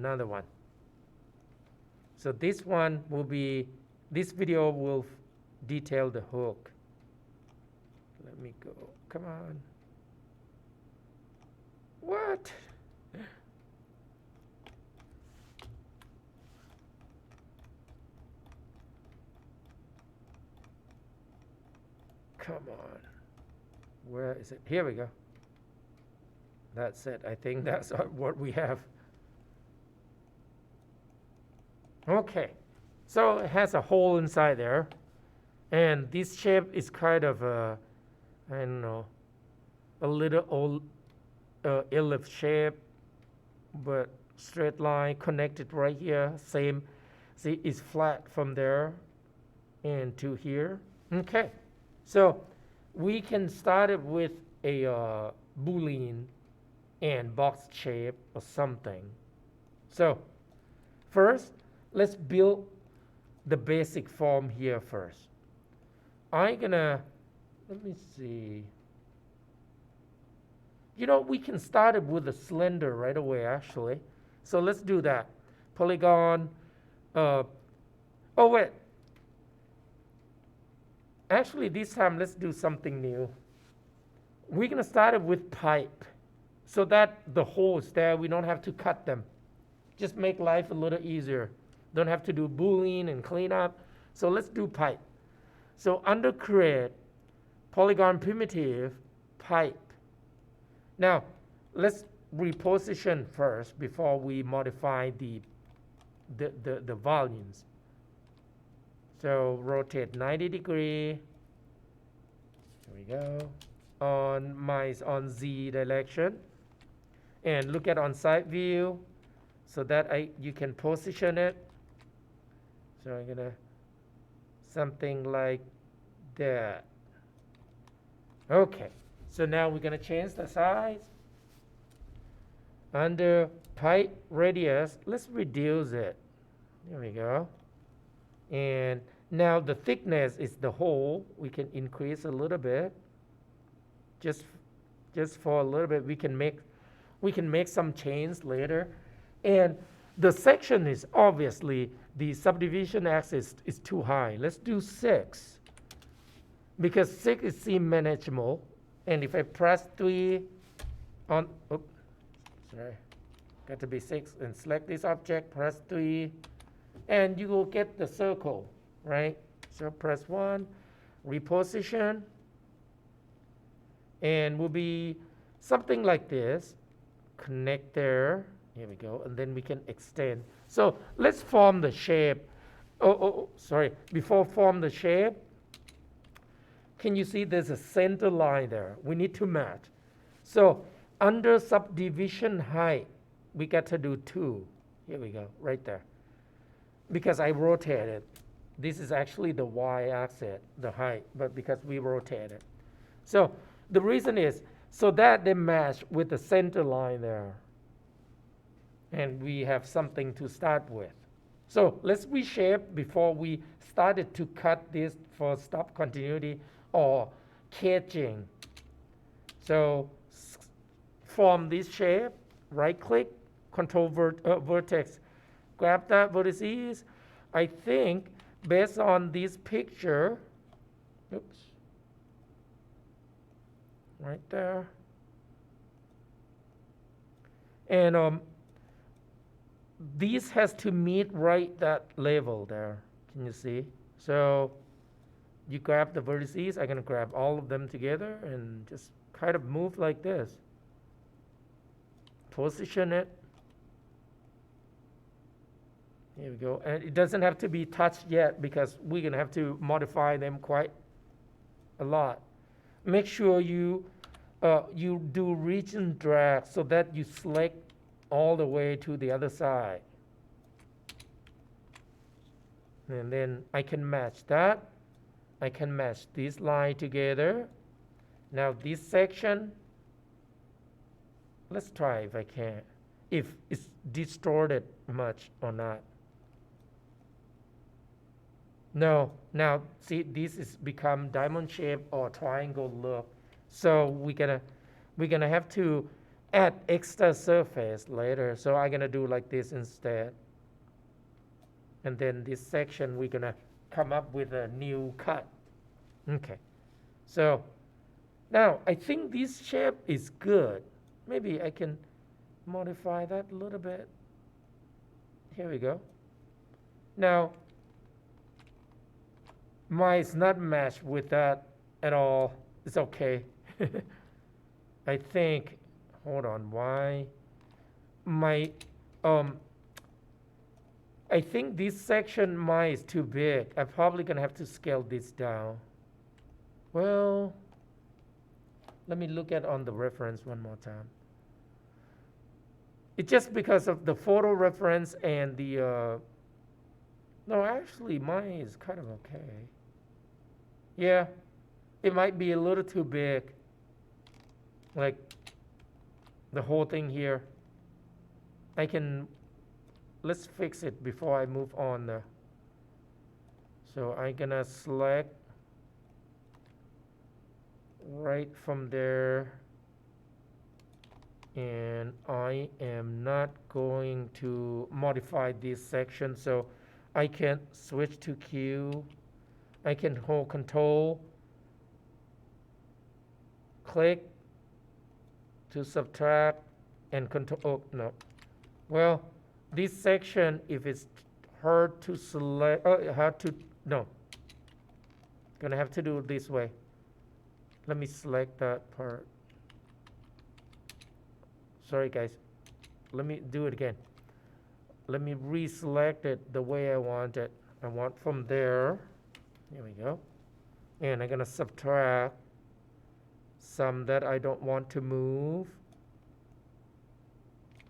another one. So this one will be, this video will detail the hook. Let me go, come on. What? Come on. Where is it? Here we go. That's it. I think that's what we have. Okay. So it has a hole inside there. And this shape is kind of a, I don't know, a little old ellipse shape, but straight line connected right here. Same. See, it's flat from there and to here. Okay. So we can start it with a Boolean and box shape or something. So first, let's build the basic form here first. I'm gonna, let me see. You know, we can start it with a slender right away, actually. So let's do that. Polygon. Oh, wait. Actually, this time, let's do something new. We're going to start it with pipe so that the holes there, we don't have to cut them. Just make life a little easier. Don't have to do Boolean and clean up. So let's do pipe. So under create, Polygon primitive, pipe. Now, let's reposition first before we modify the volumes. So rotate 90 degree. Here we go. On Z direction. And look at on side view so that you can position it. So I'm gonna something like that. Okay. So now we're gonna change the size. Under pipe radius, let's reduce it. There we go. And now the thickness is the hole. We can increase a little bit. Just for a little bit, we can make some change later. And the section is obviously the subdivision axis is too high. Let's do 6 because 6 is seem manageable. And if I press 3 on, oops, sorry, got to be 6 and select this object, press 3. And you will get the circle, right? So press 1, reposition, and will be something like this. Connect there. Here we go. And then we can extend. So let's form the shape. Sorry. Before form the shape, can you see there's a center line there? We need to match. So under subdivision height, we got to do 2. Here we go, right there. Because I rotated. This is actually the y-axis, the height, but because we rotated. So the reason is so that they match with the center line there. And we have something to start with. So let's reshape before we started to cut this for stop continuity or caging. So form this shape, right click, control vertex. Grab that vertices. I think based on this picture, oops, right there. And this has to meet right that level there. Can you see? So you grab the vertices. I'm going to grab all of them together and just kind of move like this. Position it. Here we go. And it doesn't have to be touched yet because we're going to have to modify them quite a lot. Make sure you do region drag so that you select all the way to the other side. And then I can match that. I can match this line together. Now this section, let's try if I can, if it's distorted much or not. No, now see this is become diamond shape or triangle look. So we're gonna have to add extra surface later. So I'm gonna do like this instead. And then this section, we're gonna come up with a new cut. Okay. So now I think this shape is good. Maybe I can modify that a little bit. Here we go. Now, mine is not matched with that at all. It's okay. I think, hold on, why? My, I think this section mine is too big. I'm probably gonna have to scale this down. Well, let me look at on the reference one more time. It's just because of the photo reference and the, no, actually mine is kind of okay. Yeah, it might be a little too big. Like the whole thing here. Let's fix it before I move on. So I'm gonna select right from there. And I am not going to modify this section, so I can switch to Q. I can hold Control, click to subtract, and Control. Oh no. Well, this section, if it's hard to select, gonna have to do it this way. Let me select that part. Sorry guys, let me do it again. Let me reselect it the way I want it. I want from there, here we go. And I'm gonna subtract some that I don't want to move.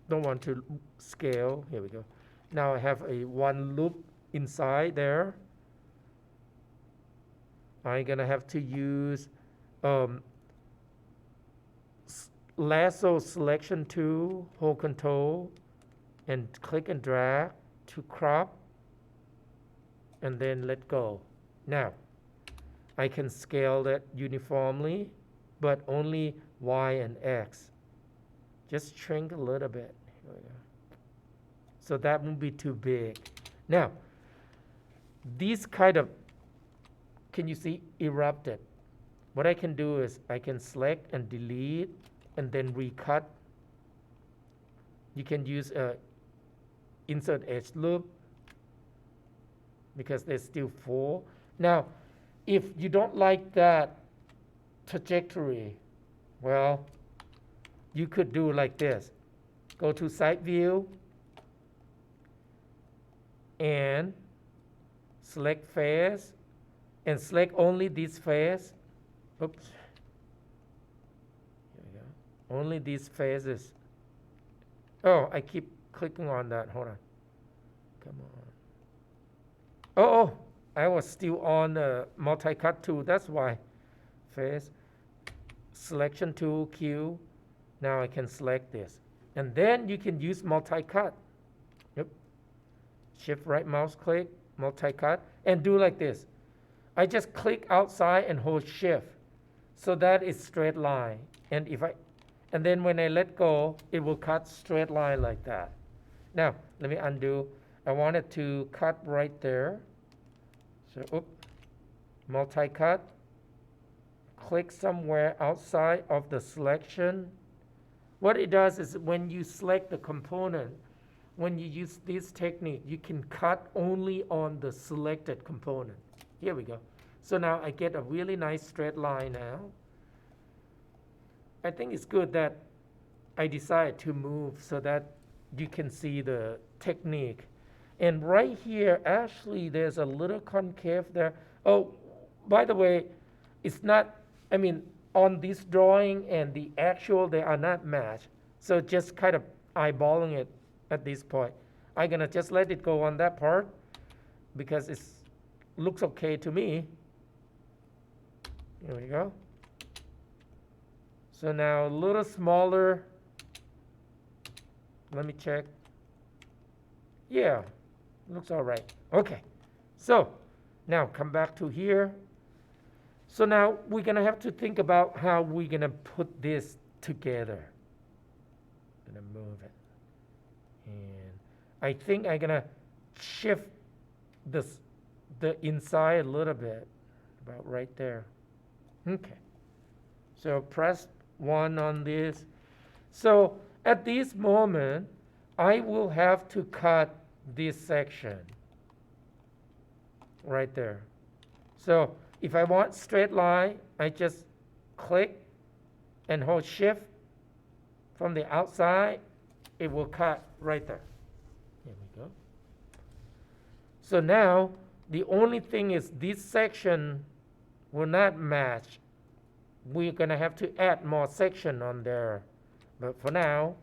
Don't want to scale, here we go. Now I have a one loop inside there. I'm gonna have to use lasso selection tool, hold Control, and click and drag to crop, and then let go. Now, I can scale that uniformly, but only Y and X. Just shrink a little bit. Here we go. So that won't be too big. Now, these kind of, can you see, erupted? What I can do is I can select and delete and then recut. You can use a insert edge loop because there's still 4. Now, if you don't like that trajectory, well, you could do like this. Go to side view and select face and select only this face. Oops. Only these phases. Oh, I keep clicking on that. Hold on. Come on. Oh, I was still on multi-cut tool. That's why. Phase. Selection tool, Q. Now I can select this. And then you can use multi-cut. Yep. Shift right mouse click, multi-cut, and do like this. I just click outside and hold shift. So that is straight line. And then when I let go, it will cut straight line like that. Now, let me undo. I want it to cut right there. So, multi-cut. Click somewhere outside of the selection. What it does is when you select the component, when you use this technique, you can cut only on the selected component. Here we go. So now I get a really nice straight line now. I think it's good that I decided to move so that you can see the technique. And right here, actually, there's a little concave there. Oh, by the way, it's not, on this drawing and the actual, they are not matched. So just kind of eyeballing it at this point. I'm gonna just let it go on that part because it looks okay to me. Here we go. So now a little smaller. Let me check. Yeah, looks all right. Okay, so now come back to here. So now we're gonna have to think about how we're gonna put this together. gonna move it. And I think I'm gonna shift this, the inside a little bit, about right there. Okay. So press 1 on this. So at this moment, I will have to cut this section right there. So if I want straight line, I just click and hold shift from the outside. It will cut right there. Here we go. So now the only thing is this section will not match. We're gonna have to add more section on there, but for now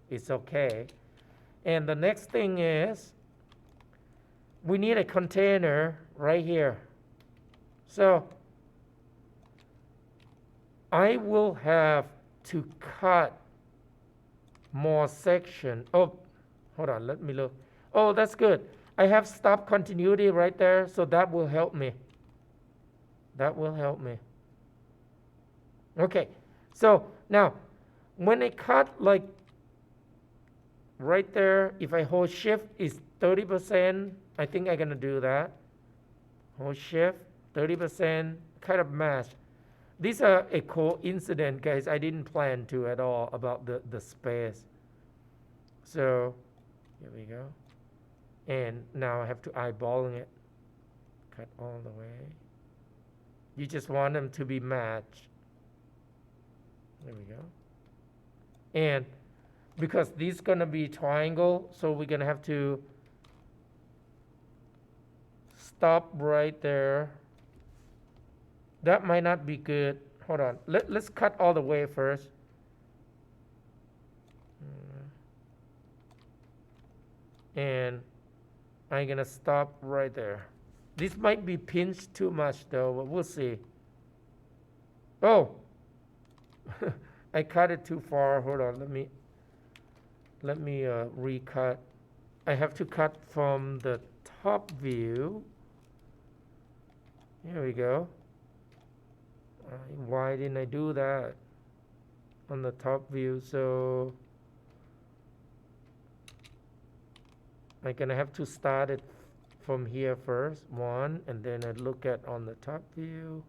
it's okay. And the next thing is we need a container right here. So I will have to cut more section. Oh, hold on, let me look. Oh, that's good. I have stop continuity right there, so that will help me. That will help me. Okay, so now when I cut like right there, if I hold shift is 30%, I think I'm gonna do that. Hold shift, 30%, kind of match. These are a coincidence, guys. I didn't plan to at all about the space. So here we go. And now I have to eyeballing it. Cut all the way. You just want them to be matched. There we go. And because this is gonna be triangle, so we're gonna have to stop right there. That might not be good. Hold on. Let's cut all the way first. And I'm gonna stop right there. This might be pinched too much though, but we'll see. Oh, I cut it too far. Hold on. Let me recut. I have to cut from the top view. Here we go. Why didn't I do that on the top view? So I'm gonna have to start it from here first, 1, and then I look at on the top view.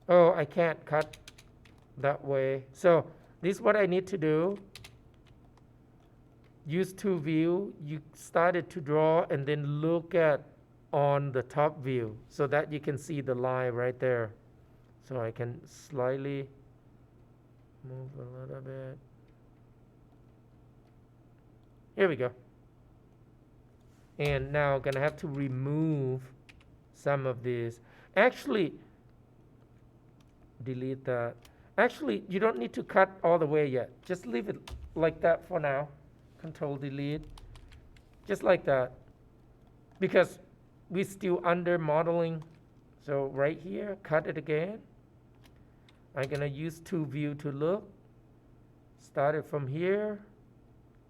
Oh, I can't cut that way. So this is what I need to do. Use 2 view. You started to draw and then look at on the top view so that you can see the line right there. So I can slightly move a little bit. Here we go. And now I'm gonna have to remove some of this. Actually, delete that. Actually, you don't need to cut all the way yet. Just leave it like that for now. Control delete. Just like that. Because we're still under modeling. So right here, cut it again. I'm gonna use 2 view to look. Start it from here.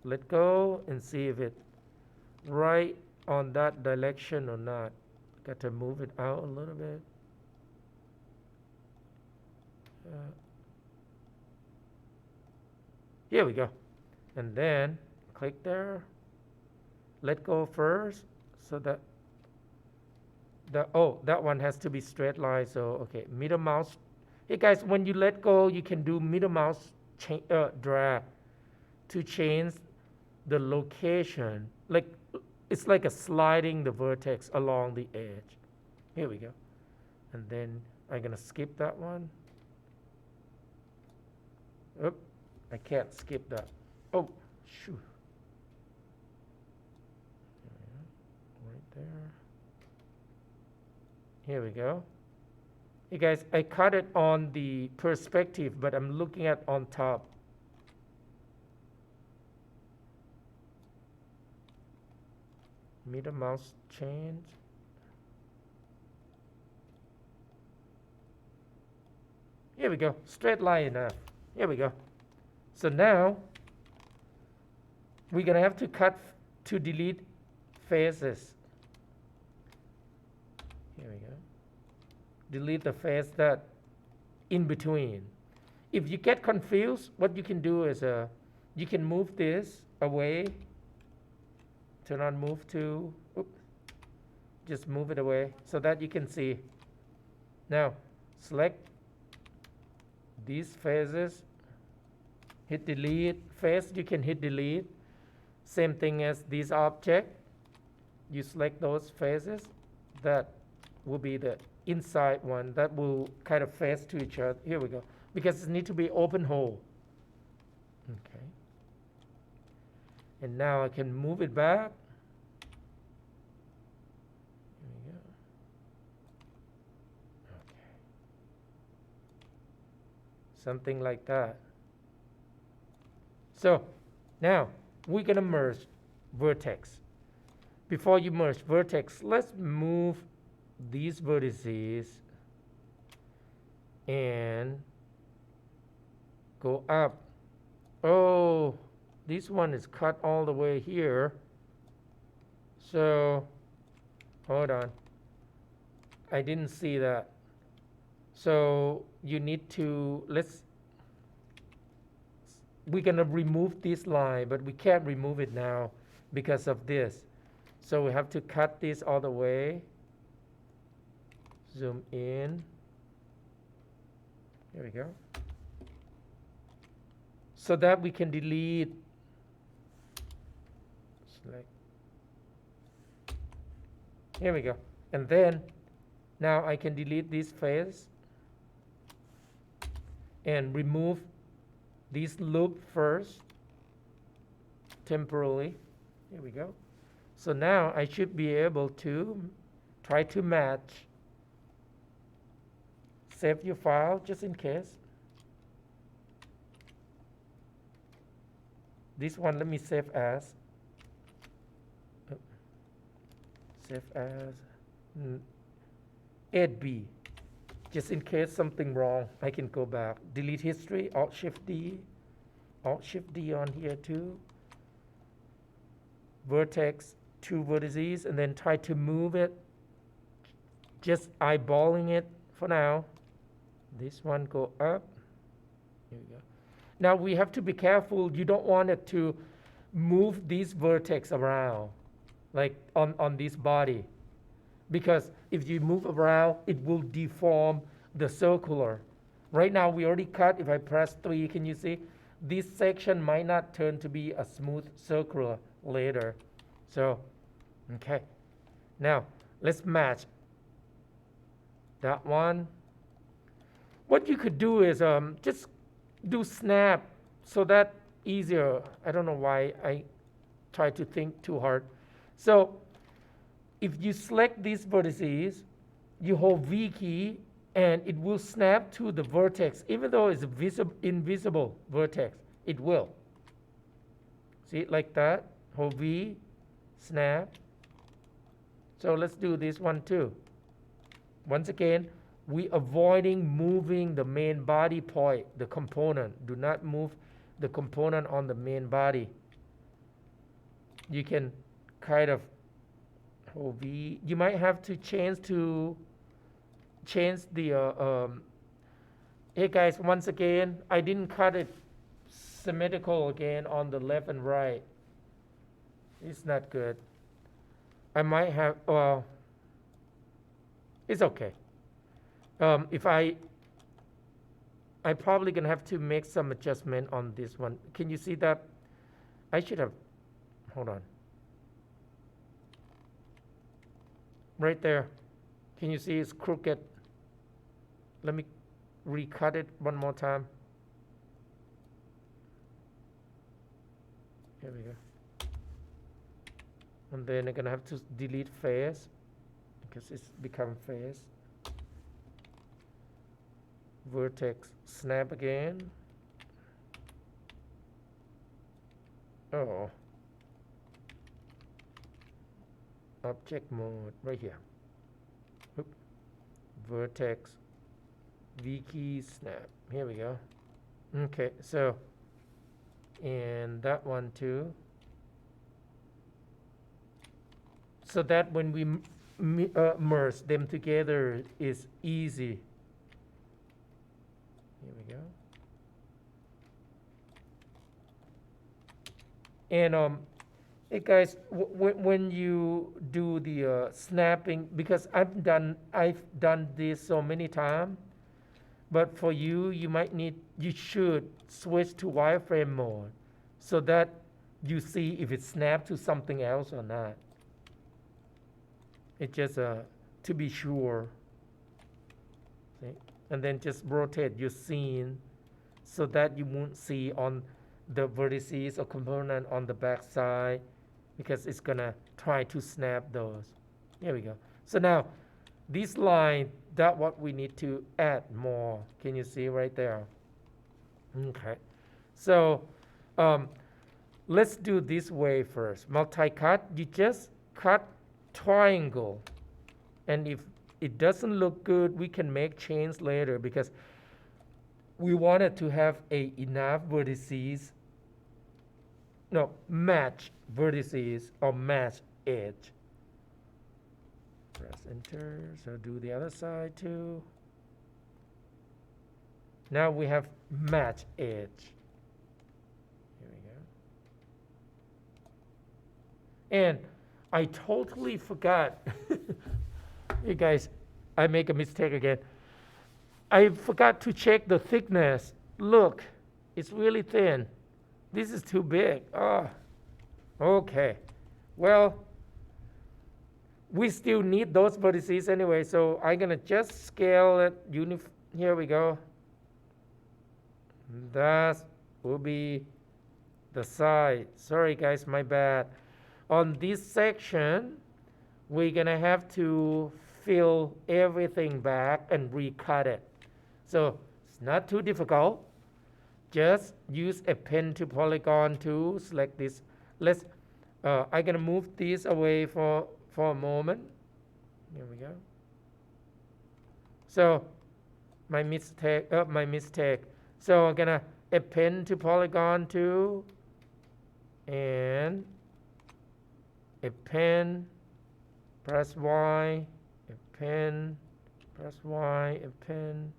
Let go and see if it right on that direction or not. Got to move it out a little bit. Here we go. And then click there. Let go first so that that one has to be straight line. So okay, middle mouse. Hey guys, when you let go, you can do middle mouse drag to change the location. Like it's like a sliding the vertex along the edge. Here we go. And then I'm gonna skip that one. Oop, I can't skip that. Oh, shoot. Right there. Here we go. Hey guys, I cut it on the perspective, but I'm looking at on top. Middle mouse change. Here we go. Straight line enough. Here we go. So now we're gonna have to cut to delete faces. Here we go. Delete the face that in between. If you get confused, what you can do is you can move this away. Turn on move to, just move it away so that you can see. Now, select these phases, hit delete. Phase, you can hit delete. Same thing as these objects. You select those phases. That will be the inside one. That will kind of face to each other. Here we go. Because it needs to be open hole. Okay. And now I can move it back. Here we go. Okay. Something like that. So now we're going to merge vertex. Before you merge vertex, let's move these vertices and go up. Oh, this one is cut all the way here. So, hold on. I didn't see that. So you need to, we're going to remove this line, but we can't remove it now because of this. So we have to cut this all the way. Zoom in. Here we go. So that we can delete. Select. Here we go. And then now I can delete this face and remove this loop first temporarily. Here we go. So now I should be able to try to match. Save your file just in case. This one, let me save as. Save as 8B. Just in case something wrong, I can go back. Delete history, Alt-Shift-D. Alt-Shift-D on here too. Vertex, 2 vertices, and then try to move it. Just eyeballing it for now. This one go up. Here we go. Now we have to be careful. You don't want it to move these vertex around, like on this body. Because if you move around, it will deform the circular. Right now we already cut. If I press 3, can you see? This section might not turn to be a smooth circular later. So, okay. Now, let's match that one. What you could do is just do snap so that easier. I don't know why I try to think too hard. So if you select these vertices, you hold V key and it will snap to the vertex. Even though it's invisible vertex, it will. See it like that? Hold V, snap. So let's do this one too. Once again, we avoiding moving the main body point, the component. Do not move the component on the main body. You can kind of hold V. You might have to change the hey guys, once again, I didn't cut it symmetrical again on the left and right. It's not good. I might have, it's okay. If I probably gonna have to make some adjustment on this one. Can you see that? I should have, hold on. Right there. Can you see it's crooked? Let me recut it one more time. Here we go. And then I'm gonna have to delete face because it's become face. Vertex snap again. Oh. Object mode right here. Oop. Vertex V key snap. Here we go. Okay, so and that one too. So that when we merge them together is easy. Here we go. And hey guys, when you do the snapping, because I've done this so many times, but for you, you should switch to wireframe mode so that you see if it snapped to something else or not. It just to be sure. See? And then just rotate your scene so that you won't see on the vertices or component on the back side, because it's gonna try to snap those. Here we go. So now this line, that's what we need to add more. Can you see right there? Okay. So let's do this way first. Multi-cut, you just cut triangle. And if it doesn't look good, we can make change later, because we wanted to have enough vertices, no, match vertices or match edge. Press enter, so do the other side too. Now we have match edge. Here we go. And I totally forgot. Hey guys, I make a mistake again. I forgot to check the thickness. Look, it's really thin. This is too big. Oh, okay. Well, we still need those vertices anyway, so I'm gonna just scale it. Here we go. That will be the side. Sorry guys, my bad. On this section, we're gonna have to fill everything back and recut it. So it's not too difficult. Just use a pen to polygon tool, select this. I'm gonna move this away for a moment. Here we go. So my mistake. So I'm gonna append to polygon tool and append, press Y, append, press Y, append,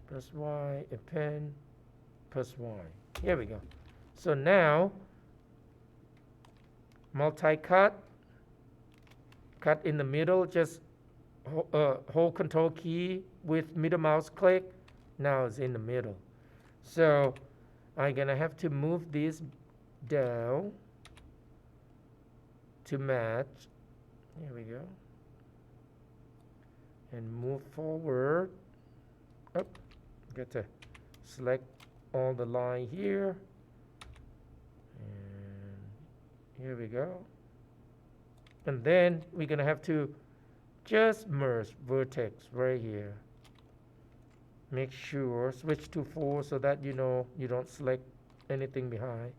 press Y, append, press Y. Here we go. So now multi-cut, cut in the middle, just hold control key with middle mouse click. Now it's in the middle. So I'm gonna have to move this down to match. Here we go. And move forward. Oh, got to select all the line here. And here we go. And then we're gonna have to just merge vertex right here. Make sure, switch to 4 so that you know you don't select anything behind.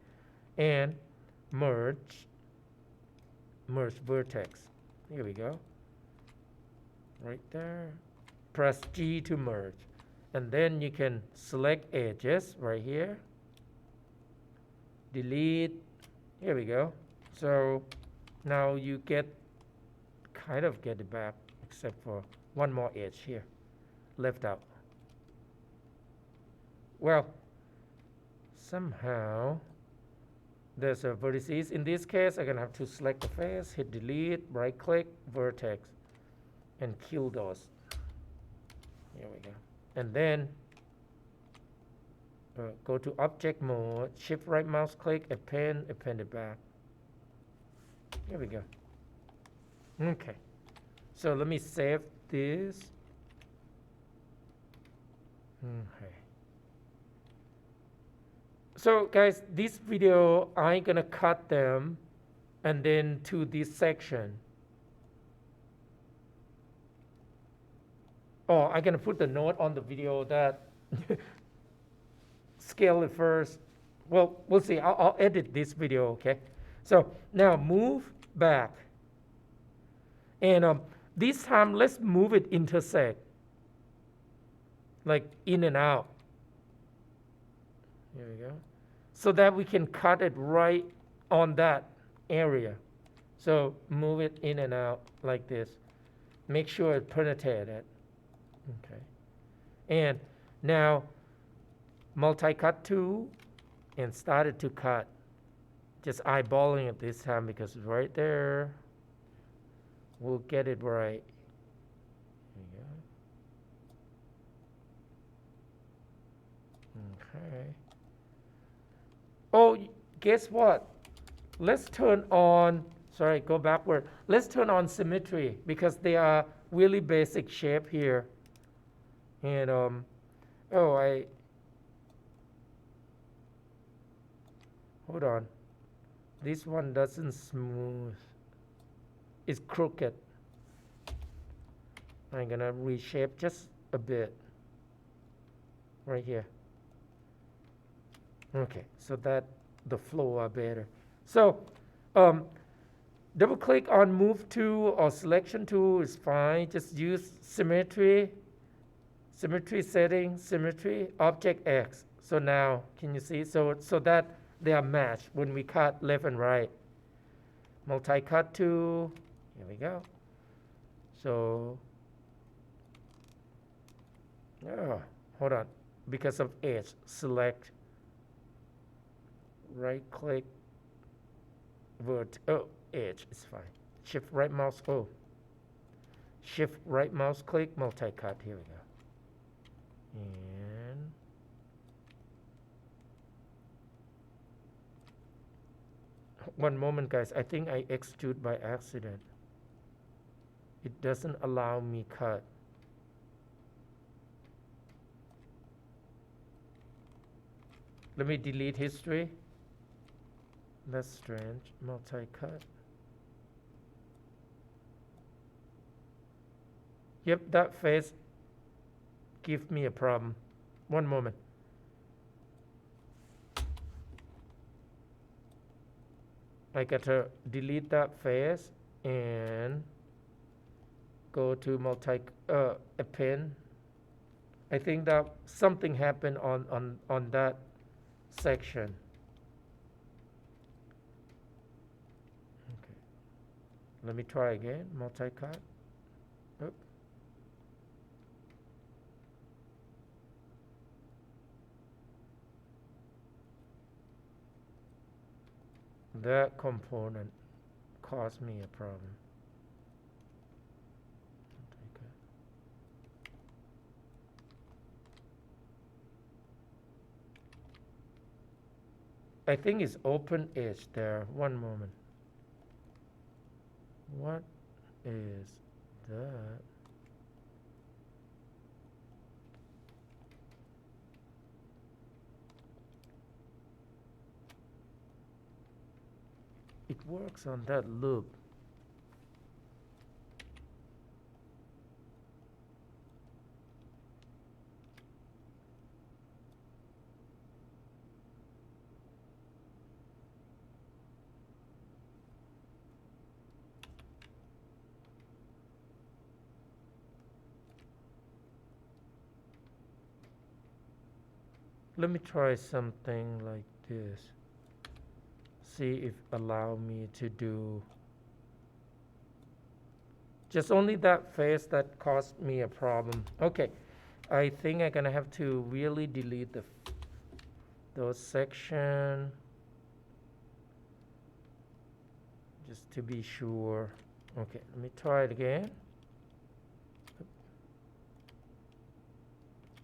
And merge vertex. Here we go. Right there. Press G to merge. And then you can select edges right here. Delete. Here we go. So now you kind of get it back, except for one more edge here left out. Well, somehow there's a vertices. In this case, I'm gonna have to select the face, hit delete, right click, vertex, and kill those. Here we go. And then go to object mode, shift right mouse click, append it back. Here we go. Okay. So let me save this. Okay. So guys, this video, I'm gonna cut them and then to this section. Oh, I'm gonna put the note on the video that scale it first. Well, we'll see. I'll edit this video, okay? So now move back. And this time, let's move it intersect. Like in and out. Here we go. So that we can cut it right on that area. So move it in and out like this. Make sure it penetrated. Okay. And now multi-cut tool and started to cut. Just eyeballing it this time because it's right there. We'll get it right. There you go. Okay. Oh, guess what? Let's turn on, sorry, go backward. Let's turn on symmetry because they are really basic shape here. And, hold on. This one doesn't smooth. It's crooked. I'm gonna reshape just a bit. Right here. Okay, so that the flow are better. So, double click on move tool or selection tool is fine. Just use symmetry setting, symmetry, object X. So now, can you see? So that they are matched when we cut left and right. Multi-cut tool, here we go. So, hold on. Because of edge, select, right click, edge is fine. Shift right mouse, shift right mouse click, multi-cut, here we go. And one moment, guys. I think I extrude by accident. It doesn't allow me cut. Let me delete history. That's strange. Multi-cut. Yep, that face give me a problem. One moment. I gotta delete that face and go to append. I think that something happened on that section. Okay. Let me try again. Multi-cut. Oop. That component caused me a problem. I think it's open edge there. One moment. What is that? It works on that loop. Let me try something like this. See if allow me to do just only that face that caused me a problem. Okay, I think I'm gonna have to really delete those section just to be sure. Okay, let me try it again.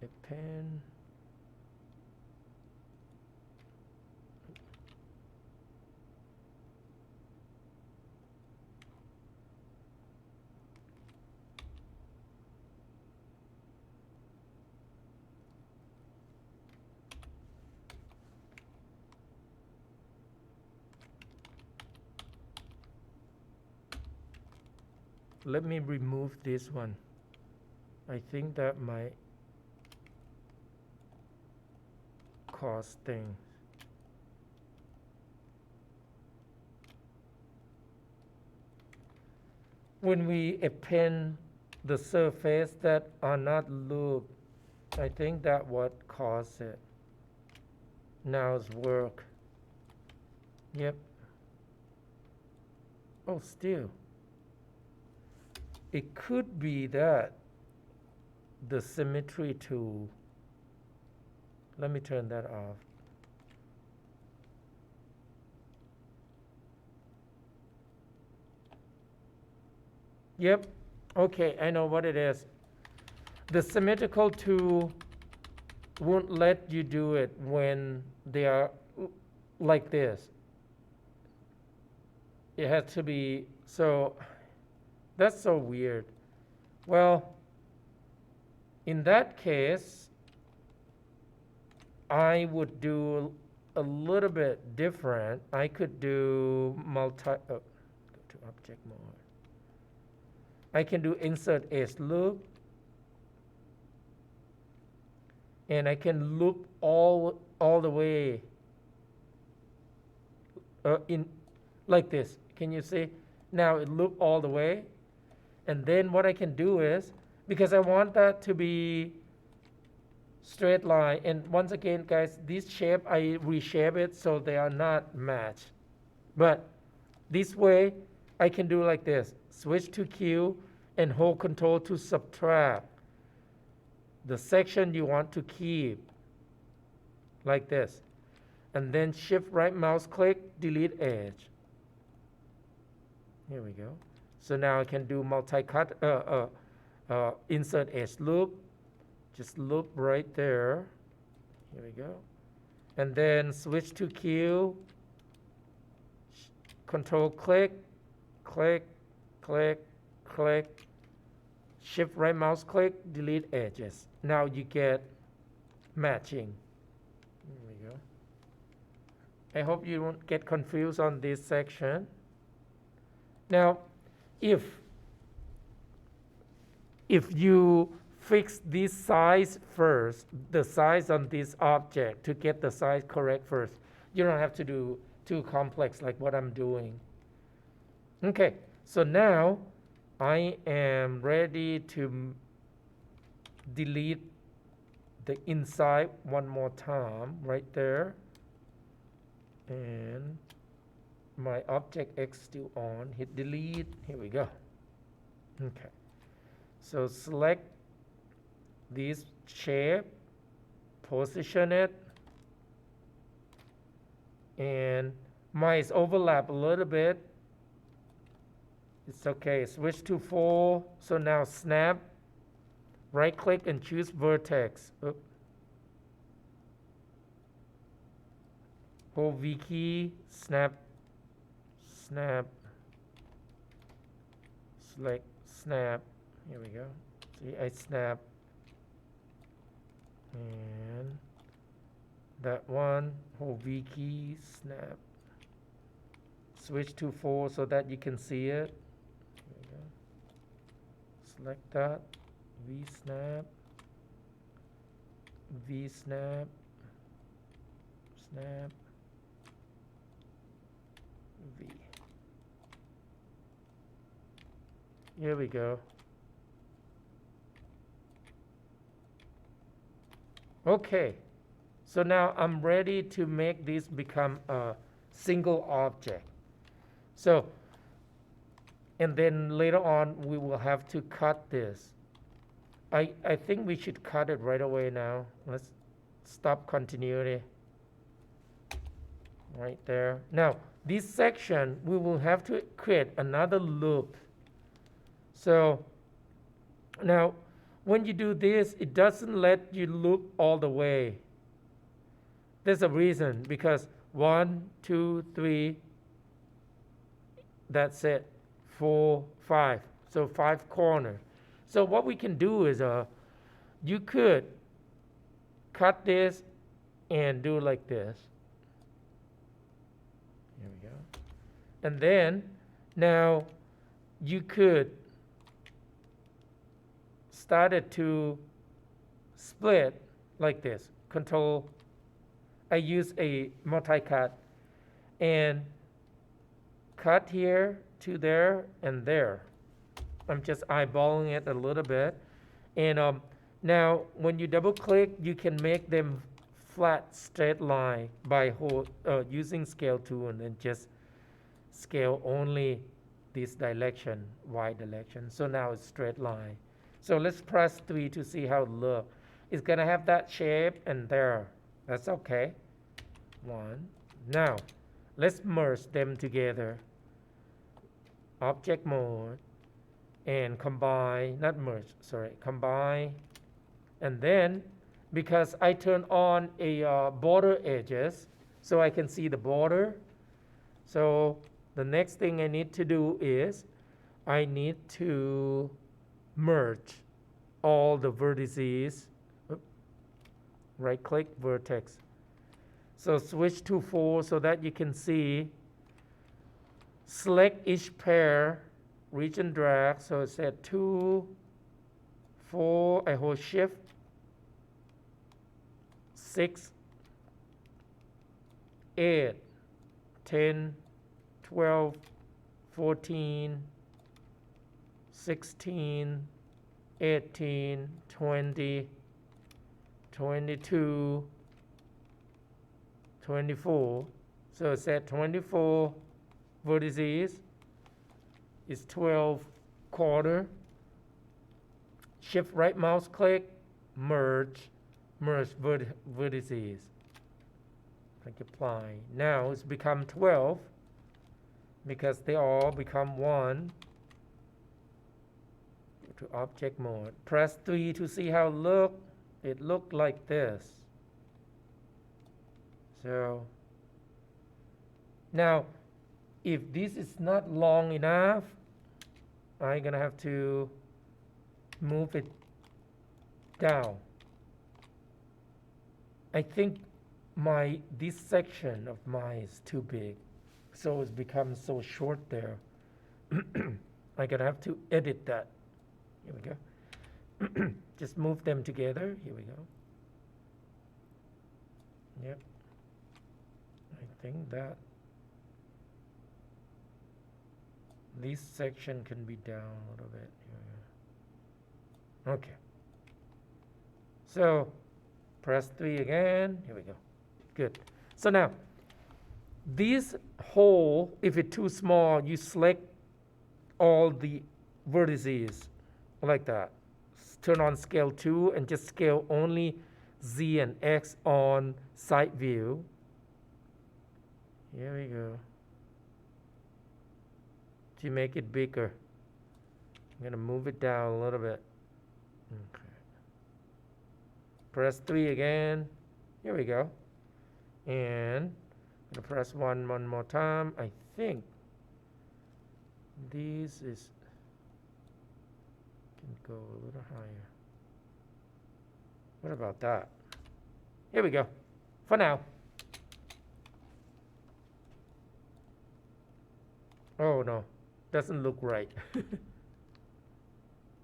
Append. Let me remove this one. I think that might cause things. When we append the surface that are not looped, I think that what caused it. Now it's work. Yep. Oh, still. It could be that the symmetry tool. Let me turn that off. Yep. Okay, I know what it is. The symmetrical tool won't let you do it when they are like this. It has to be, so that's so weird. Well, in that case, I would do a little bit different. I could do go to object mode. I can do insert edge loop, and I can loop all the way in like this. Can you see? Now it loop all the way, and then what I can do is, because I want that to be straight line, and once again guys, this shape I reshape it so they are not matched, but this way I can do like this, switch to Q and hold control to subtract the section you want to keep like this, and then shift right mouse click, delete edge. Here we go. So now I can do multi-cut, insert edge loop, just loop right there. Here we go. And then switch to Q, control click, click, click, click, shift right mouse click, delete edges. Now you get matching. Here we go. I hope you won't get confused on this section. Now, if you fix this size first, the size on this object, to get the size correct first, you don't have to do too complex like what I'm doing. Okay, so now I am ready to delete the inside one more time right there, and my object X still on, hit delete, here we go. Okay, so select this shape, position it, and might overlap a little bit. It's okay, switch to 4, so now snap, right click and choose vertex. Hold V key, snap, snap, select, snap, here we go. See, I snap, and that one, hold V key, snap, switch to 4 so that you can see it. Here we go. Select that, V snap, V snap, snap, V. Here we go. Okay, so now I'm ready to make this become a single object. So, and then later on we will have to cut this. I think we should cut it right away now. Let's stop continuity right there. Now, this section, we will have to create another loop. So now, when you do this, it doesn't let you loop all the way. There's a reason, because 1, 2, 3, that's it, 4, 5. So 5 corners. So what we can do is, you could cut this and do like this. Here we go. And then, now you could start it to split like this. Control, I use a multi-cut and cut here to there and there. I'm just eyeballing it a little bit. And now when you double click, you can make them flat straight line by using scale tool, and then just scale only this direction, Y direction. So now it's straight line. So let's press 3 to see how it looks. It's gonna have that shape and there. That's okay. 1. Now, let's merge them together. Object mode. and combine, not merge, sorry, combine. And then because I turn on a border edges so I can see the border. So the next thing I need to do is I need to merge all the vertices. Right click vertex. So switch to 4 so that you can see. Select each pair, reach and drag. So it's at 2, 4, I hold shift, 6, 8, 10, 12, 14, 16, 18, 20, 22, 24. So it's at 24 vertices. It's 12 quarter. Shift right mouse click, merge vertices. Click apply. Now it's become 12 because they all become 1. Go to object mode. Press 3 to see how it looked like this. So now if this is not long enough, I'm gonna have to move it down. I think this section of mine is too big, so it's become so short there. I'm gonna have to edit that. Here we go. Just move them together. Here we go. Yep. I think that this section can be down a little bit. Here we go. Okay. So press 3 again. Here we go. Good. So now this hole, if it's too small, you select all the vertices like that. Turn on scale 2 and just scale only Z and X on side view. Here we go. To make it bigger, I'm going to move it down a little bit. Okay. Press 3 again. Here we go. And I'm going to press 1 more time. I think this is can go a little higher. What about that? Here we go. For now. Oh no, doesn't look right.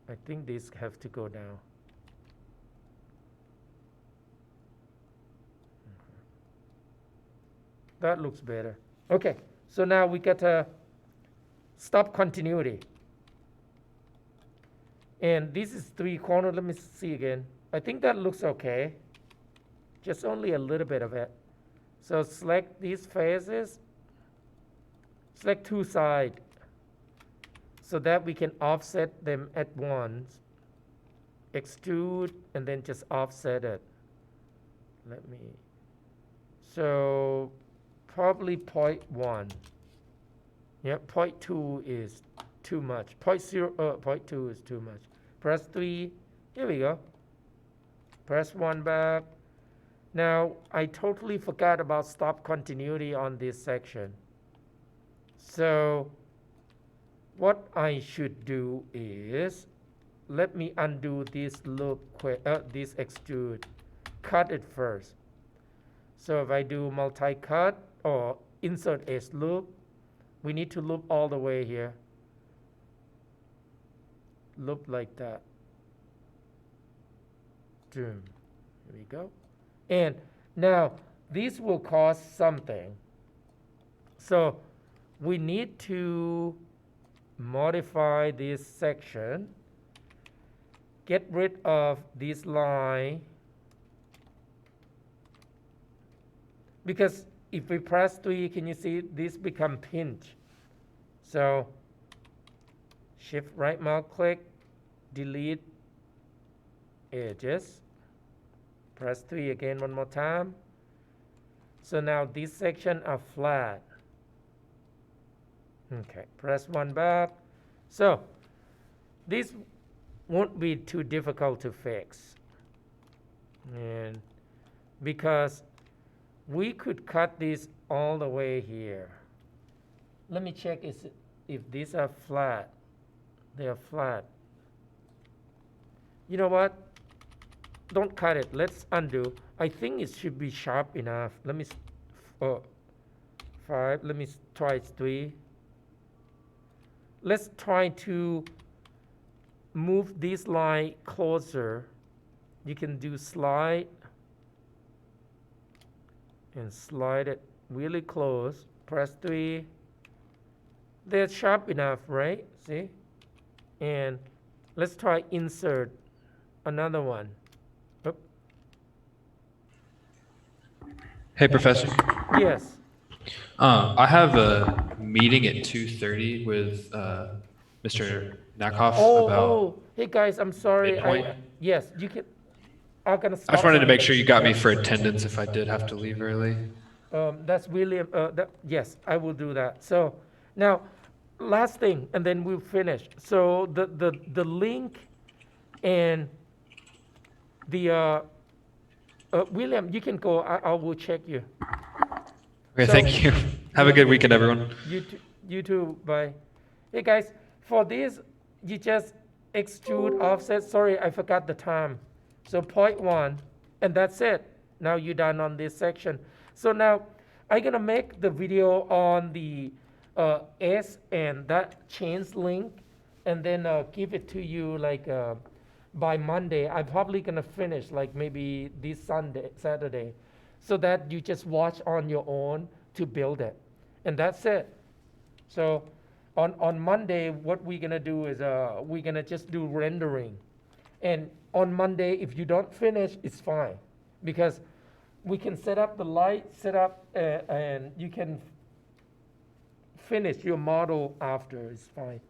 I think these have to go down. That looks better. Okay, so now we get a stop continuity. And this is 3 corner. Let me see again. I think that looks okay. Just only a little bit of it. So select these faces. Select 2 sides so that we can offset them at once. Extrude and then just offset it. So probably 0.1. Yeah, 0.2 is too much. 0.2 is too much. Press 3. Here we go. Press 1 back. Now I totally forgot about stop continuity on this section. So what I should do is, let me undo this loop, this extrude, cut it first. So if I do multi-cut or insert edge loop, we need to loop all the way here. Loop like that. Here we go. And now this will cost something. So we need to modify this section, get rid of this line, because if we press 3, can you see this become pinch? So shift right mouse click, delete edges, press 3 again one more time. So now this section are flat. Okay, press 1 back. So this won't be too difficult to fix. And because we could cut this all the way here. Let me check if these are flat. They are flat. You know what? Don't cut it. Let's undo. I think it should be sharp enough. Let me, 5. Let me try 3. Let's try to move this line closer. You can do slide and slide it really close. Press 3. They're sharp enough, right? See? And let's try insert another one. Oop. Hey, Professor. Yes. I have a meeting at 2:30 with Mr. Nakhoff about. Hey guys, I'm sorry. Midpoint? Yes, you can. I'm gonna stop. I just wanted to make sure you got me for attendance if I did have to leave early. That's really, yes, I will do that. So now, last thing, and then we'll finish. So the link and the, William, you can go. I will check you. Okay, thank you. Have a good weekend, everyone. You too, bye. Hey guys, for this, you just extrude offset. Sorry, I forgot the time. So 0.1, and that's it. Now you're done on this section. So now I'm gonna make the video on the S and that chains link, and then give it to you like by Monday. I'm probably gonna finish like maybe this Saturday, so that you just watch on your own to build it, and that's it. So on Monday, what we're gonna do is we're gonna just do rendering, and on Monday, if you don't finish, it's fine, because we can set up the light, and you can finish your model after. It's fine.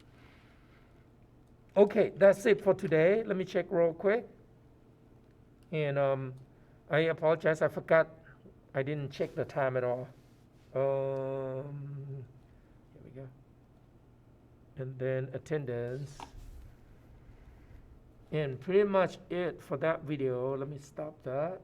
Okay, that's it for today. Let me check real quick. And I apologize, I forgot. I didn't check the time at all. Here we go. And then attendance. And pretty much it for that video. Let me stop that.